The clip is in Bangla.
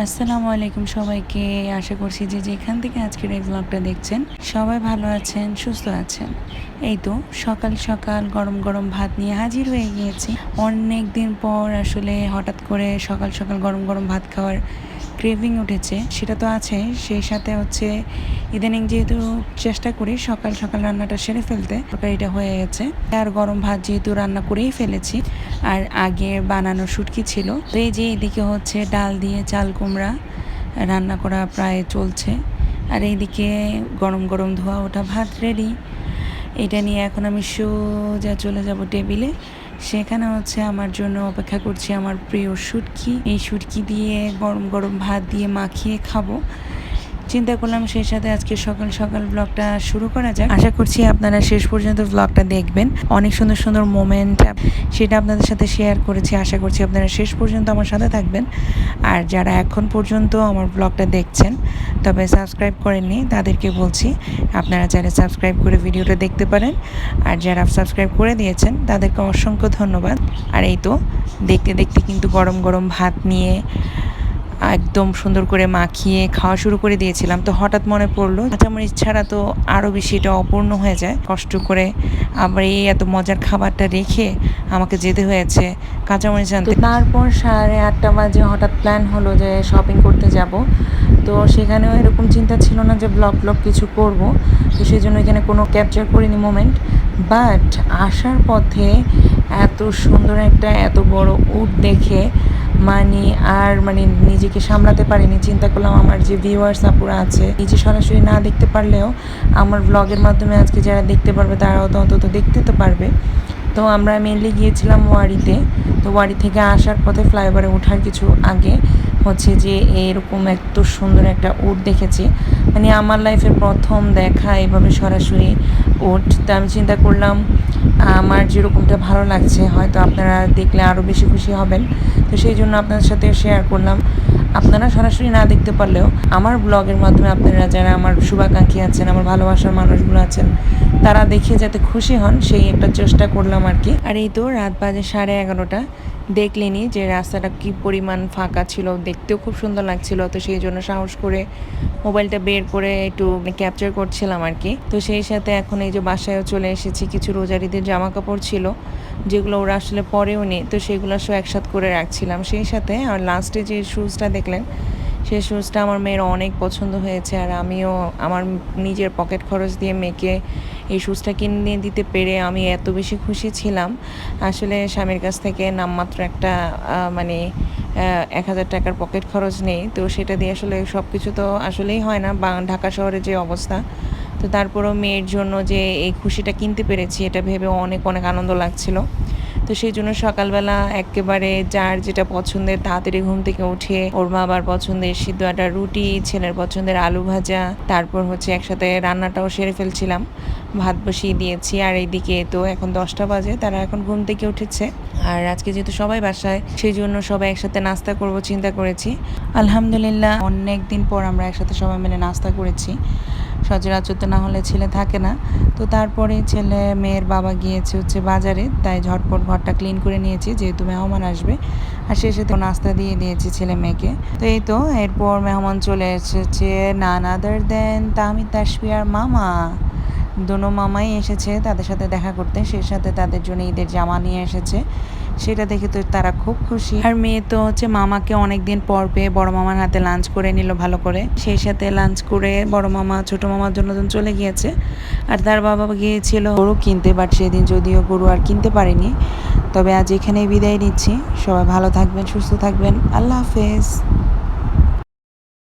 আসসালামু আলাইকুম সবাইকে। আশা করছি যে যেখান থেকে আজকের এই ব্লগটা দেখছেন সবাই ভালো আছেন, সুস্থ আছেন। এই তো সকাল সকাল গরম গরম ভাত নিয়ে হাজির হয়ে গিয়েছি। অনেক দিন পর আসলে হঠাৎ করে সকাল সকাল গরম গরম ভাত খাওয়ার ক্রেভিং উঠেছে, সেটা তো আছে। সেই সাথে হচ্ছে ইদানিং যেহেতু চেষ্টা করি সকাল সকাল রান্নাটা সেরে ফেলতে, তরকারিটা হয়ে গেছে আর গরম ভাত যেহেতু রান্না করেই ফেলেছি আর আগে বানানো শুটকি ছিল, তো এই যে এদিকে হচ্ছে ডাল দিয়ে চাল কুমড়া রান্না করা প্রায় চলছে। আর এইদিকে গরম গরম ধোয়া ওঠা ভাত রেডি। এটা নিয়ে এখন আমি সোজা চলে যাব টেবিলে। সেখানে হচ্ছে আমার জন্য অপেক্ষা করছি আমার প্রিয় শুটকি। এই শুটকি দিয়ে গরম গরম ভাত দিয়ে মাখিয়ে খাবো। চিন্তা করলাম সেই সাথে আজকে সকাল সকাল ব্লগটা শুরু করা যাক। আশা করছি আপনারা শেষ পর্যন্ত ব্লগটা দেখবেন। অনেক সুন্দর সুন্দর মোমেন্ট সেটা আপনাদের সাথে শেয়ার করেছি। আশা করছি আপনারা শেষ পর্যন্ত আমার সাথে থাকবেন। আর যারা এখন পর্যন্ত আমার ব্লগটা দেখছেন তবে সাবস্ক্রাইব করেননি তাদেরকে বলছি আপনারা চাইলে সাবস্ক্রাইব করে ভিডিওটা দেখতে পারেন। আর যারা সাবস্ক্রাইব করে দিয়েছেন তাদেরকে অসংখ্য ধন্যবাদ। আর এই তো দেখতে দেখতে কিন্তু গরম গরম ভাত নিয়ে একদম সুন্দর করে মাখিয়ে খাওয়া শুরু করে দিয়েছিলাম। তো হঠাৎ মনে পড়লো কাঁচামরিচ ছাড়া তো আরও বেশি এটা অপূর্ণ হয়ে যায়। কষ্ট করে আবার এই এত মজার খাবারটা রেখে আমাকে যেতে হয়েছে কাঁচামরিচ আনতে। তারপর 8:30 বাজে হঠাৎ প্ল্যান হলো যে শপিং করতে যাব। তো সেখানেও এরকম চিন্তা ছিল না যে ব্লগ কিছু করব, তো সেই জন্য এখানে কোনো ক্যাপচার করিনি মোমেন্ট। বাট আসার পথে এত সুন্দর একটা এত বড় উট দেখে নিজেকে সামলাতে পারিনি। চিন্তা করলাম আমার যে ভিউয়ার্স আপুরা আছে নিজে সরাসরি না দেখতে পারলেও আমার ব্লগের মাধ্যমে আজকে যারা দেখতে পারবে তারাও তো অন্তত দেখতে তো পারবে। তো আমরা মেনলি গিয়েছিলাম ওয়ারিতে। তো ওয়ারি থেকে আসার পথে ফ্লাইওভারে ওঠার কিছু আগে হচ্ছে যে এরকম এত সুন্দর একটা উট দেখেছি। আমার লাইফের প্রথম দেখা এভাবে সরাসরি উট। তো আমি চিন্তা করলাম আমার যেরকমটা ভালো লাগছে হয়তো আপনারা দেখলে আরও বেশি খুশি হবেন। তো সেই জন্য আপনাদের সাথে শেয়ার করলাম। আপনারা সরাসরি না দেখতে পারলেও আমার ব্লগের মাধ্যমে আপনারা যারা আমার শুভাকাঙ্ক্ষী আছেন, আমার ভালোবাসার মানুষগুলো আছেন, তারা দেখে যাতে খুশি হন সেই একটা চেষ্টা করলাম আর কি। আর এই তো রাত বাজে 11:30। দেখলেনি যে রাস্তাটা কি পরিমাণ ফাঁকা ছিল, দেখতেও খুব সুন্দর লাগছিল। তো সেই জন্য সাহস করে মোবাইলটা বের করে একটু ক্যাপচার করছিলাম আর কি। তো সেই সাথে এখন এই যে বাসায়ও চলে এসেছি। কিছু রোজারিদের জামা কাপড় ছিল যেগুলো ওরা আসলে পরেও নেই, তো সেগুলো সব একসাথে করে রাখছিলাম। সেই সাথে আর লাস্টে যে শুজটা দেখলেন সেই শুজটা আমার মেয়ের অনেক পছন্দ হয়েছে। আর আমিও আমার নিজের পকেট খরচ দিয়ে মেয়েকে এই শুজটা কিনে দিতে পেরে আমি এত বেশি খুশি ছিলাম। আসলে স্বামীর কাছ থেকে নামমাত্র একটা 1,000 টাকার পকেট খরচ নেই, তো সেটা দিয়ে আসলে সব কিছু তো আসলেই হয় না ঢাকা শহরে যে অবস্থা। তো তারপরেও মেয়ের জন্য যে এই খুশিটা কিনতে পেরেছি এটা ভেবে অনেক অনেক আনন্দ লাগছিল। তো সেই জন্য সকালবেলা একেবারে যার যেটা পছন্দের তাড়াতাড়ি ঘুম থেকে উঠে ওর বাবার পছন্দের সিদ্ধ আটার রুটি, ছেলের পছন্দের আলু ভাজা, তারপর হচ্ছে একসাথে রান্নাটাও সেরে ফেলছিলাম। ভাত বসিয়ে দিয়েছি। আর এইদিকে তো এখন 10টা বাজে, তারা এখন ঘুম থেকে উঠেছে। আর আজকে যেহেতু সবাই বাসায় সেই জন্য সবাই একসাথে নাস্তা করব চিন্তা করেছি। আলহামদুলিল্লাহ অনেক দিন পর আমরা একসাথে সবাই মিলে নাস্তা করেছি। সচরাচর তো না হলে ছেলে থাকে না। তো তারপরে ছেলে মেয়ের বাবা গিয়েছে হচ্ছে বাজারে, তাই ঝটপট ঘরটা ক্লিন করে নিয়েছি যেহেতু মেহমান আসবে। আর শেষে তো নাস্তা দিয়ে দিয়েছি ছেলে মেয়েকে। তো এই তো এরপর মেহমান চলে এসেছে, নান আদার দেন তাহমিদ তাসফিয়ার মামা। দোনো মামাই এসেছে তাদের সাথে দেখা করতে। সেই সাথে তাদের জন্য ঈদের জামা নিয়ে এসেছে, সেটা দেখে তো তারা খুব খুশি। আর মেয়ে তো হচ্ছে মামাকে অনেকদিন পর পেয়ে বড় মামার হাতে লাঞ্চ করে নিল ভালো করে। সেই সাথে লাঞ্চ করে বড় মামা ছোট মামার জন্য চলে গিয়েছে। আর তার বাবা গিয়েছিল গরু কিনতে, বাট সেদিন যদিও গরু আর কিনতে পারিনি। তবে আজ এখানেই বিদায় নিচ্ছি। সবাই ভালো থাকবেন, সুস্থ থাকবেন। আল্লাহ হাফেজ।